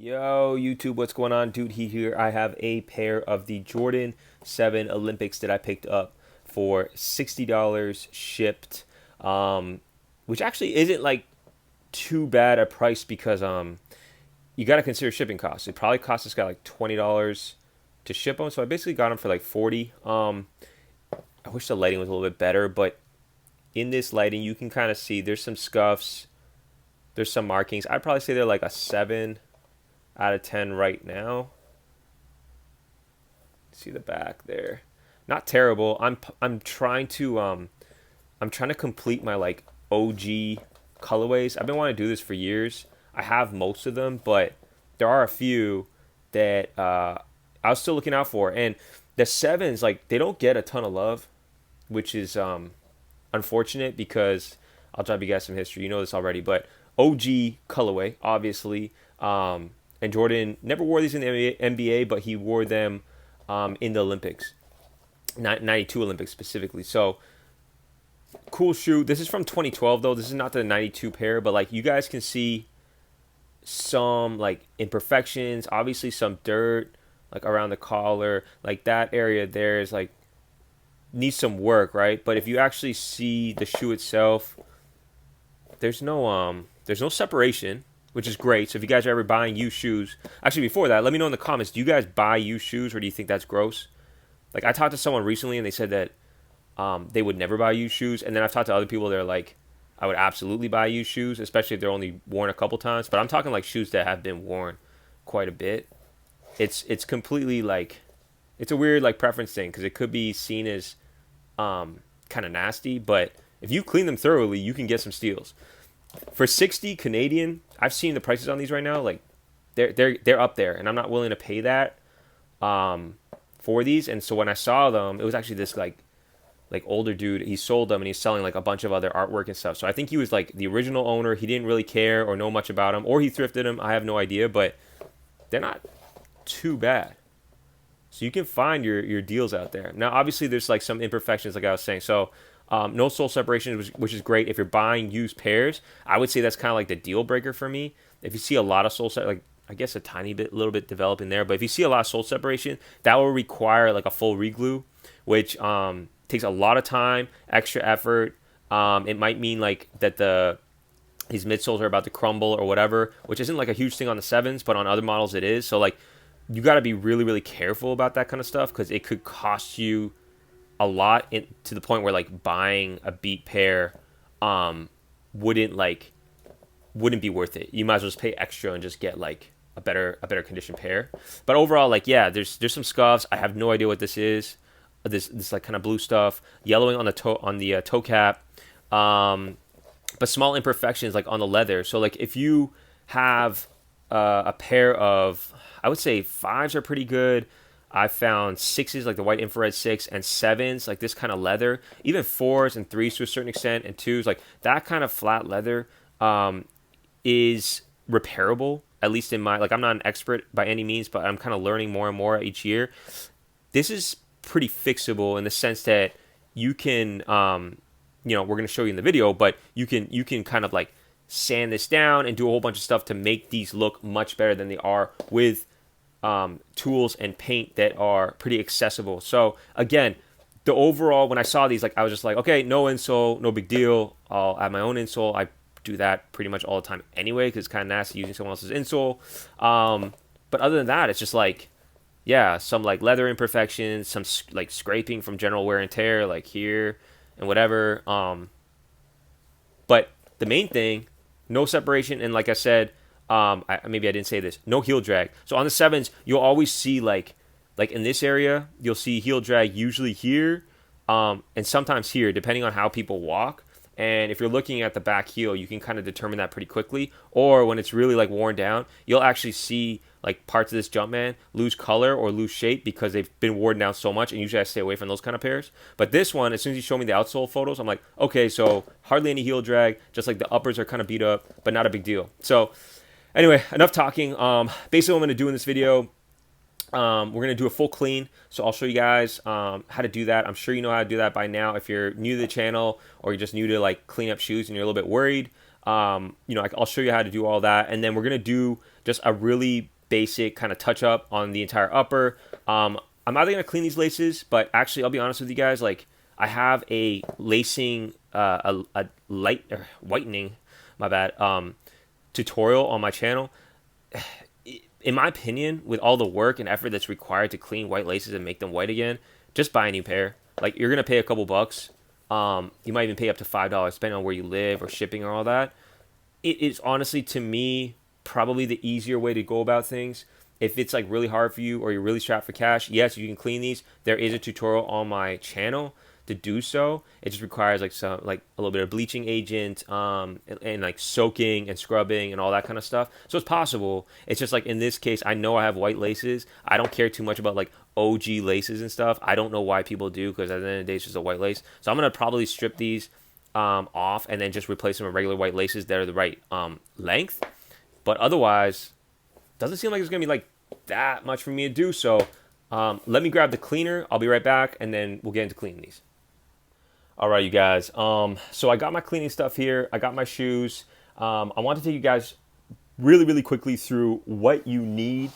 Yo, YouTube, what's going on? Dude, here. I have a pair of the Jordan 7 Olympics that I picked up for $60 shipped, which actually isn't like too bad a price because you got to consider shipping costs. It probably cost this guy like $20 to ship them, so I basically got them for like 40. I wish the lighting was a little bit better, but in this lighting, you can kind of see there's some scuffs, there's some markings. I'd probably say they're like a 7 out of 10 right now. See the back there. Not terrible. I'm trying to complete my like OG colorways. I've been wanting to do this for years. I have most of them, but there are a few that I was still looking out for. And the sevens, like they don't get a ton of love, which is unfortunate because I'll drop you guys some history. You know this already, but OG colorway, obviously. And Jordan never wore these in the NBA, but he wore them in the Olympics, 92 Olympics specifically. So cool shoe. This is from 2012 though. This is not the 92 pair, but like you guys can see some like imperfections, obviously some dirt like around the collar, like that area there is like needs some work, right? But if you actually see the shoe itself, there's no separation, which is great. So if you guys are ever buying used shoes, actually before that, let me know in the comments, do you guys buy used shoes or do you think that's gross? Like I talked to someone recently and they said that they would never buy used shoes, and then I've talked to other people that are like, I would absolutely buy used shoes, especially if they're only worn a couple times. But I'm talking like shoes that have been worn quite a bit. It's completely like it's a weird like preference thing because it could be seen as kind of nasty, but if you clean them thoroughly, you can get some steals. For 60 Canadian, I've seen the prices on these right now. Like they're up there, and I'm not willing to pay that for these. And so when I saw them, it was actually this like older dude. He sold them and he's selling like a bunch of other artwork and stuff. So I think he was like the original owner. He didn't really care or know much about them, or he thrifted them. I have no idea, but they're not too bad. So you can find your deals out there. Now, obviously, there's like some imperfections, like I was saying. So no sole separation, which is great. If you're buying used pairs, I would say that's kind of like the deal breaker for me. If you see a lot of like I guess a tiny bit, little bit developing there, but if you see a lot of sole separation, that will require like a full reglue, which takes a lot of time, extra effort. It might mean like that these midsoles are about to crumble or whatever, which isn't like a huge thing on the sevens, but on other models it is. So like you got to be really, really careful about that kind of stuff because it could cost you a lot to the point where like buying a beat pair wouldn't be worth it. You might as well just pay extra and just get like a better condition pair. But overall, like yeah, there's some scuffs. I have no idea what this is. This like kind of blue stuff, yellowing on the toe cap, but small imperfections like on the leather. So like if you have a pair of, I would say fives are pretty good. I found sixes like the white infrared six and sevens like this kind of leather, even fours and threes to a certain extent, and twos like that kind of flat leather is repairable. At least in my like, I'm not an expert by any means, but I'm kind of learning more and more each year. This is pretty fixable in the sense that you can, we're going to show you in the video, but you can kind of like sand this down and do a whole bunch of stuff to make these look much better than they are with tools and paint that are pretty accessible. So again, the overall, when I saw these, like I was just like, okay, no insole, no big deal. I'll add my own insole. I do that pretty much all the time anyway because it's kind of nasty using someone else's insole. But other than that, it's just like, yeah, some like leather imperfections, some like scraping from general wear and tear, like here and whatever. But the main thing, no separation, and like I said, maybe I didn't say this, no heel drag. So on the sevens, you'll always see like in this area, you'll see heel drag usually here, and sometimes here, depending on how people walk. And if you're looking at the back heel, you can kind of determine that pretty quickly. Or when it's really like worn down, you'll actually see like parts of this Jumpman lose color or lose shape because they've been worn down so much, and usually I stay away from those kind of pairs. But this one, as soon as you show me the outsole photos, I'm like, okay, so hardly any heel drag, just like the uppers are kind of beat up, but not a big deal. So anyway, enough talking. Basically what I'm going to do in this video, we're going to do a full clean. So I'll show you guys how to do that. I'm sure you know how to do that by now. If you're new to the channel or you're just new to like clean up shoes and you're a little bit worried, I'll show you how to do all that. And then we're going to do just a really basic kind of touch up on the entire upper. I'm either gonna clean these laces, but actually, I'll be honest with you guys. Like, I have a lacing, a light or whitening, my bad, tutorial on my channel. In my opinion, with all the work and effort that's required to clean white laces and make them white again, just buy a new pair. Like, you're gonna pay a couple bucks. You might even pay up to $5, depending on where you live or shipping or all that. It is honestly, to me, probably the easier way to go about things. If it's like really hard for you or you're really strapped for cash, yes, you can clean these. There is a tutorial on my channel to do so. It just requires like a little bit of bleaching agent, and like soaking and scrubbing and all that kind of stuff. So it's possible. It's just like in this case, I know I have white laces. I don't care too much about like OG laces and stuff. I don't know why people do, because at the end of the day, it's just a white lace. So I'm gonna probably strip these off and then just replace them with regular white laces that are the right length. But otherwise, doesn't seem like it's gonna be like that much for me to do. So let me grab the cleaner. I'll be right back, and then we'll get into cleaning these. All right, you guys. So I got my cleaning stuff here. I got my shoes. I want to take you guys really quickly through what you need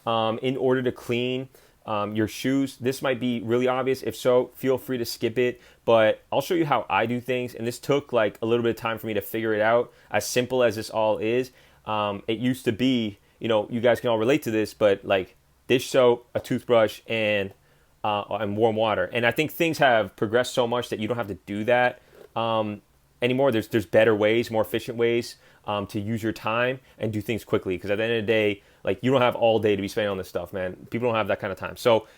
in order to clean your shoes. This might be really obvious. If so, feel free to skip it. But I'll show you how I do things. And this took like a little bit of time for me to figure it out. As simple as this all is, it used to be, you know, you guys can all relate to this, but like dish soap, a toothbrush, and warm water. And I think things have progressed so much that you don't have to do that anymore. There's better ways, more efficient ways to use your time and do things quickly. Because at the end of the day, like, you don't have all day to be spending on this stuff, man. People don't have that kind of time. So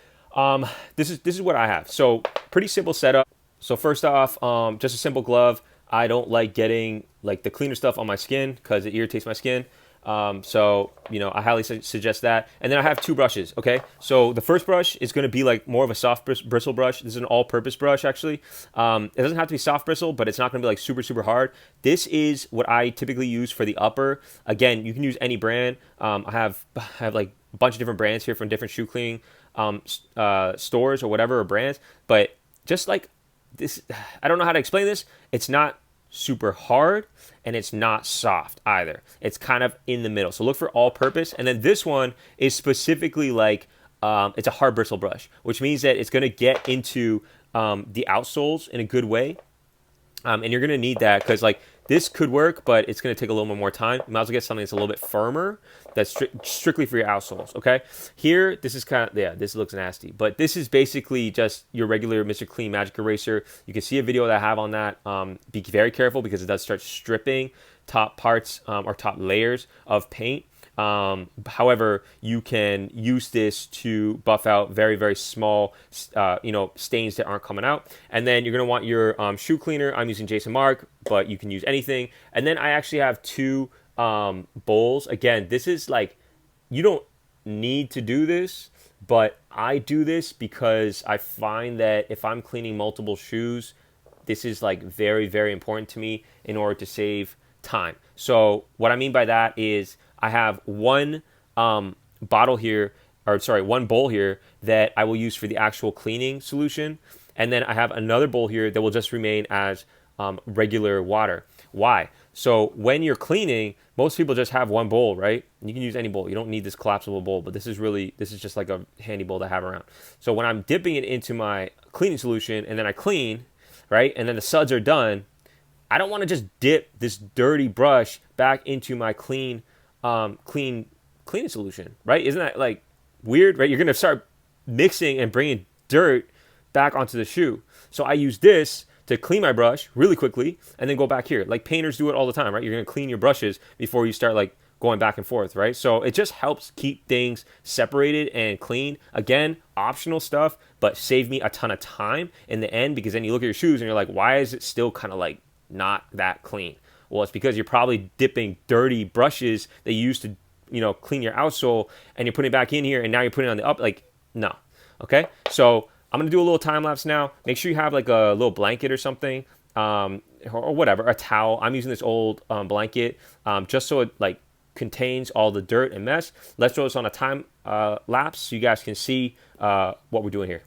this is what I have. So pretty simple setup. So first off, just a simple glove. I don't like getting like the cleaner stuff on my skin because it irritates my skin. So, you know, I highly suggest that. And then I have two brushes, okay? So the first brush is going to be like more of a soft bristle brush. This is an all-purpose brush, actually. It doesn't have to be soft bristle, but it's not going to be like super hard. This is what I typically use for the upper. Again, you can use any brand. I have like a bunch of different brands here from different shoe cleaning stores or whatever, or brands. But just like this, I don't know how to explain this. It's not super hard and it's not soft either. It's kind of in the middle. So look for all purpose. And then this one is specifically like it's a hard bristle brush, which means that it's going to get into the outsoles in a good way. And you're going to need that because like this could work, but it's going to take a little bit more time. You might as well get something that's a little bit firmer, that's strictly for your outsoles, okay? Here, this is kind of, yeah, this looks nasty. But this is basically just your regular Mr. Clean Magic Eraser. You can see a video that I have on that. Be very careful because it does start stripping top parts or top layers of paint. However, you can use this to buff out very small, stains that aren't coming out. And then you're going to want your shoe cleaner. I'm using Jason Mark, but you can use anything. And then I actually have two bowls. Again, this is like, you don't need to do this, but I do this because I find that if I'm cleaning multiple shoes, this is like very important to me in order to save time. So what I mean by that is I have one one bowl here that I will use for the actual cleaning solution. And then I have another bowl here that will just remain as regular water. Why? So when you're cleaning, most people just have one bowl, right? You can use any bowl. You don't need this collapsible bowl, but this is just like a handy bowl to have around. So when I'm dipping it into my cleaning solution and then I clean, right? And then the suds are done, I don't want to just dip this dirty brush back into my cleaning solution, right? Isn't that like weird, right? You're going to start mixing and bringing dirt back onto the shoe. So I use this to clean my brush really quickly and then go back here. Like painters do it all the time, right? You're going to clean your brushes before you start like going back and forth, right? So it just helps keep things separated and clean. Again, optional stuff, but save me a ton of time in the end, because then you look at your shoes and you're like, why is it still kind of like not that clean? Well, it's because you're probably dipping dirty brushes that you used to, clean your outsole, and you're putting it back in here, and now you're putting it on the up. Like, no. Okay? So I'm going to do a little time lapse now. Make sure you have like a little blanket or something, or whatever, a towel. I'm using this old blanket just so it like contains all the dirt and mess. Let's throw this on a time lapse so you guys can see what we're doing here.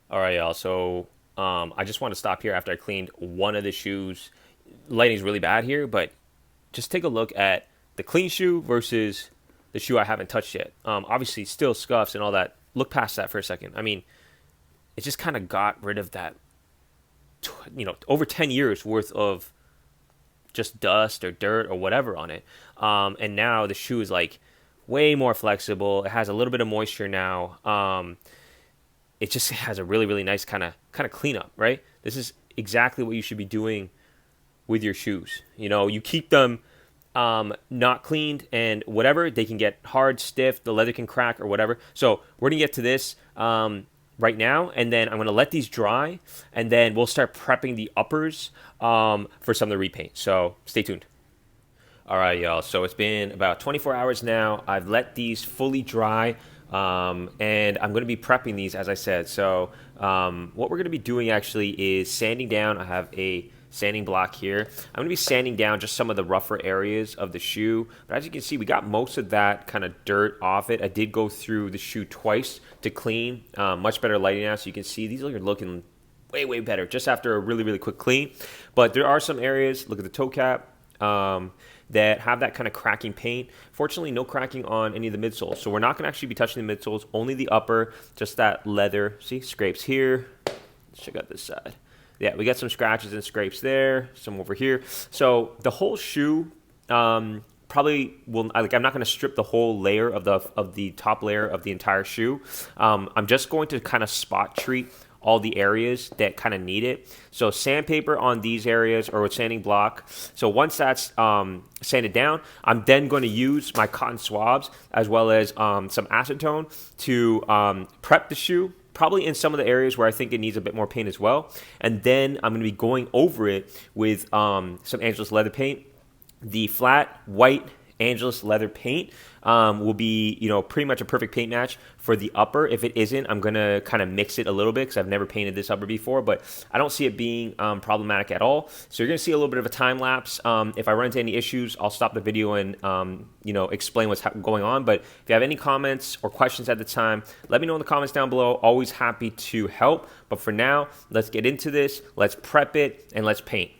All right, y'all. So I just want to stop here after I cleaned one of the shoes. Lighting's really bad here, but just take a look at the clean shoe versus the shoe I haven't touched yet. Obviously, still scuffs and all that. Look past that for a second. I mean, it just kind of got rid of that, over 10 years worth of just dust or dirt or whatever on it. And now the shoe is like way more flexible. It has a little bit of moisture now. It just has a really really nice kind of cleanup, right? This is exactly what you should be doing with your shoes. You keep them not cleaned and whatever, they can get hard, stiff, the leather can crack or whatever. So we're gonna get to this right now, and then I'm gonna let these dry, and then we'll start prepping the uppers for some of the repaint. So stay tuned. All right, y'all. So it's been about 24 hours now. I've let these fully dry, and I'm going to be prepping these, as I said. So what we're going to be doing actually is sanding down. I have a sanding block here. I'm going to be sanding down just some of the rougher areas of the shoe. But as you can see, we got most of that kind of dirt off it. I did go through the shoe twice to clean. Much better lighting now, so you can see these are looking way better just after a really, really quick clean. But there are some areas, look at the toe cap, that have that kind of cracking paint. Fortunately, no cracking on any of the midsoles. So we're not going to actually be touching the midsoles, only the upper, just that leather. See, scrapes here. Let's check out this side. Yeah, we got some scratches and scrapes there, some over here. So the whole shoe probably will, I'm not going to strip the whole layer of the top layer of the entire shoe. I'm just going to kind of spot treat all the areas that kind of need it. So sandpaper on these areas, or with sanding block. So once that's sanded down, I'm then going to use my cotton swabs as well as some acetone to prep the shoe, probably in some of the areas where I think it needs a bit more paint as well. And then I'm going to be going over it with some Angelus leather paint. The flat white Angelus leather paint will be, pretty much a perfect paint match for the upper. If it isn't, I'm going to kind of mix it a little bit because I've never painted this upper before, but I don't see it being problematic at all. So you're going to see a little bit of a time lapse. If I run into any issues, I'll stop the video and, explain what's going on. But if you have any comments or questions at the time, let me know in the comments down below. Always happy to help. But for now, let's get into this. Let's prep it and let's paint.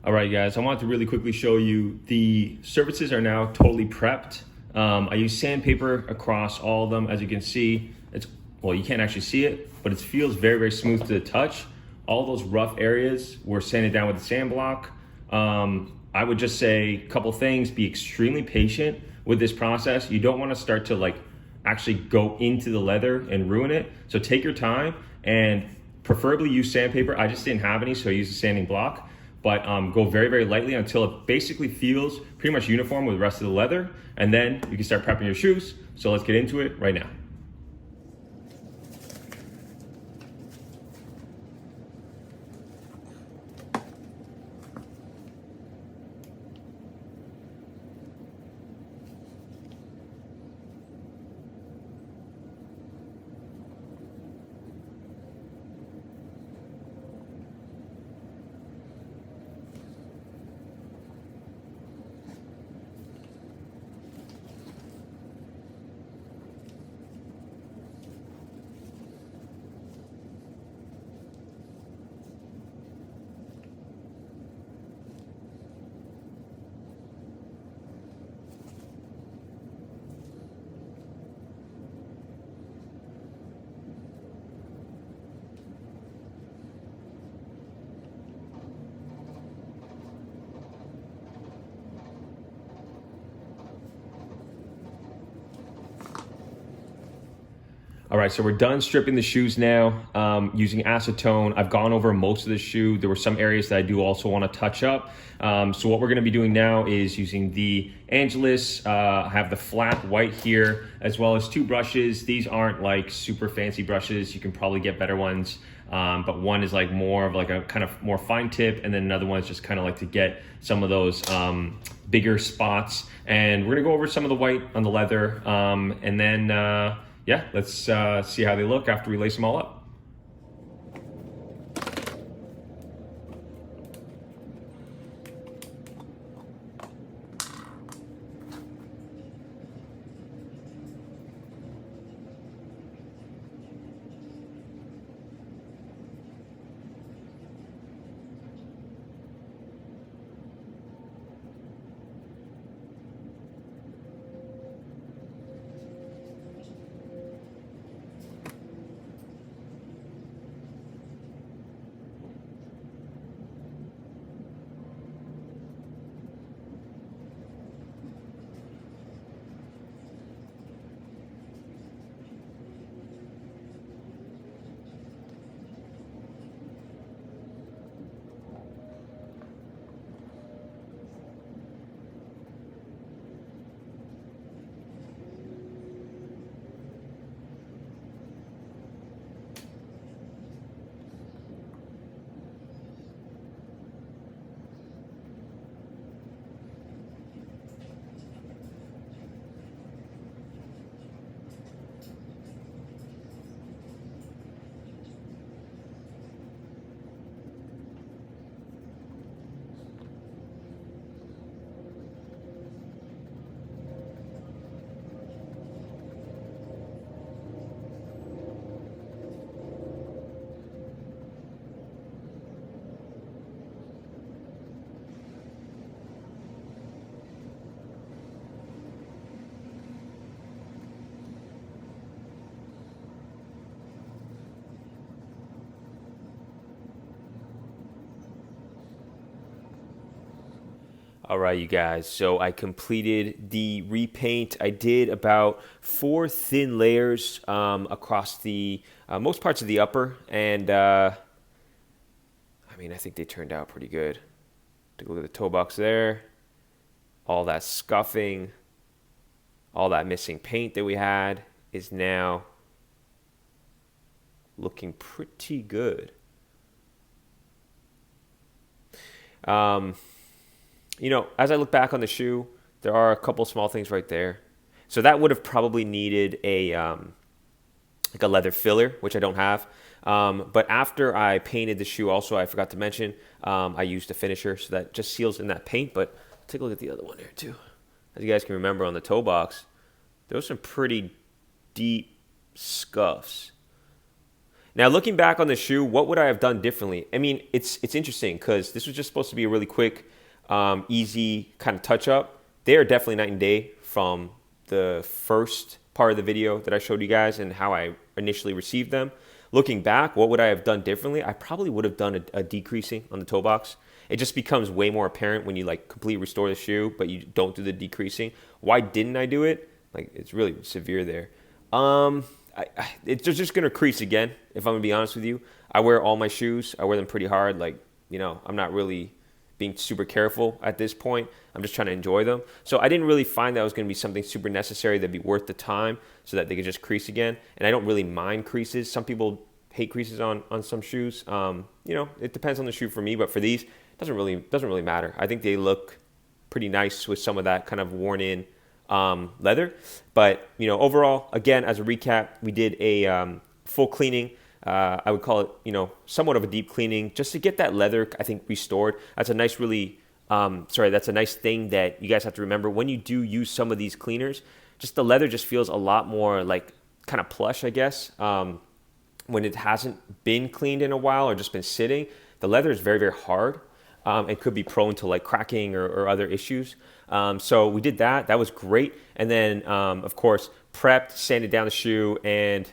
All right, guys, I want to really quickly show you the surfaces are now totally prepped. I use sandpaper across all of them. As you can see, you can't actually see it, but it feels very smooth to the touch. All those rough areas were sanded down with the sand block. I would just say a couple things: be extremely patient with this process. You don't want to start to actually go into the leather and ruin it. So take your time and preferably use sandpaper. I just didn't have any, so I used a sanding block. But go very lightly until it basically feels pretty much uniform with the rest of the leather. And then you can start prepping your shoes. So let's get into it right now. All right, so we're done stripping the shoes now using acetone. I've gone over most of the shoe. There were some areas that I do also want to touch up. So what we're going to be doing now is using the Angelus. I have the flat white here, as well as two brushes. These aren't like super fancy brushes. You can probably get better ones. But one is like more of like a kind of more fine tip, and then another one is just kind of like to get some of those bigger spots. And we're gonna go over some of the white on the leather, and then yeah, let's see how they look after we lace them all up. All right, you guys. So I completed the repaint. I did about 4 thin layers across the most parts of the upper, and I mean, I think they turned out pretty good. Take a look at the toe box there. All that scuffing, all that missing paint that we had is now looking pretty good. You know, as I look back on the shoe, there are a couple small things right there. So that would have probably needed a like a leather filler, which I don't have. But after I painted the shoe, also I forgot to mention, I used a finisher, so that just seals in that paint. But take a look at the other one here too. As you guys can remember on the toe box, there was some pretty deep scuffs. Now, looking back on the shoe, what would I have done differently? I mean, it's interesting because this was just supposed to be a really quick, easy kind of touch-up. They are definitely night and day from the first part of the video that I showed you guys and how I initially received them. Looking back, what would I have done differently? I probably would have done a decreasing on the toe box. It just becomes way more apparent when you like completely restore the shoe, but you don't do the decreasing. Why didn't I do it? Like, it's really severe there. It's just going to crease again, if I'm going to be honest with you. I wear all my shoes. I wear them pretty hard. Like, you know, I'm not really being super careful at this point. I'm just trying to enjoy them. So I didn't really find that was going to be something super necessary that'd be worth the time so that they could just crease again. And I don't really mind creases. Some people hate creases on some shoes. You know, it depends on the shoe for me, but for these, it doesn't really matter. I think they look pretty nice with some of that kind of worn in leather. But, you know, overall, again, as a recap, we did a full cleaning. I would call it, you know, somewhat of a deep cleaning just to get that leather, I think, restored. That's a nice that's a nice thing that you guys have to remember. When you do use some of these cleaners, just the leather just feels a lot more like kind of plush, I guess. When it hasn't been cleaned in a while or just been sitting, the leather is very, very hard. It could be prone to like cracking or other issues. So we did that. That was great. And then, of course, prepped, sanded down the shoe, and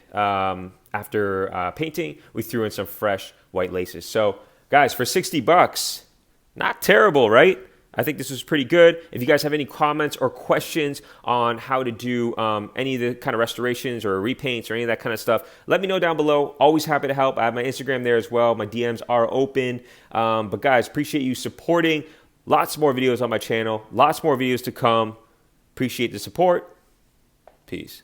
after painting, we threw in some fresh white laces. So, guys, for $60, not terrible, right? I think this was pretty good. If you guys have any comments or questions on how to do any of the kind of restorations or repaints or any of that kind of stuff, let me know down below. Always happy to help. I have my Instagram there as well. My DMs are open. But guys, appreciate you supporting. Lots more videos on my channel. Lots more videos to come. Appreciate the support. Peace.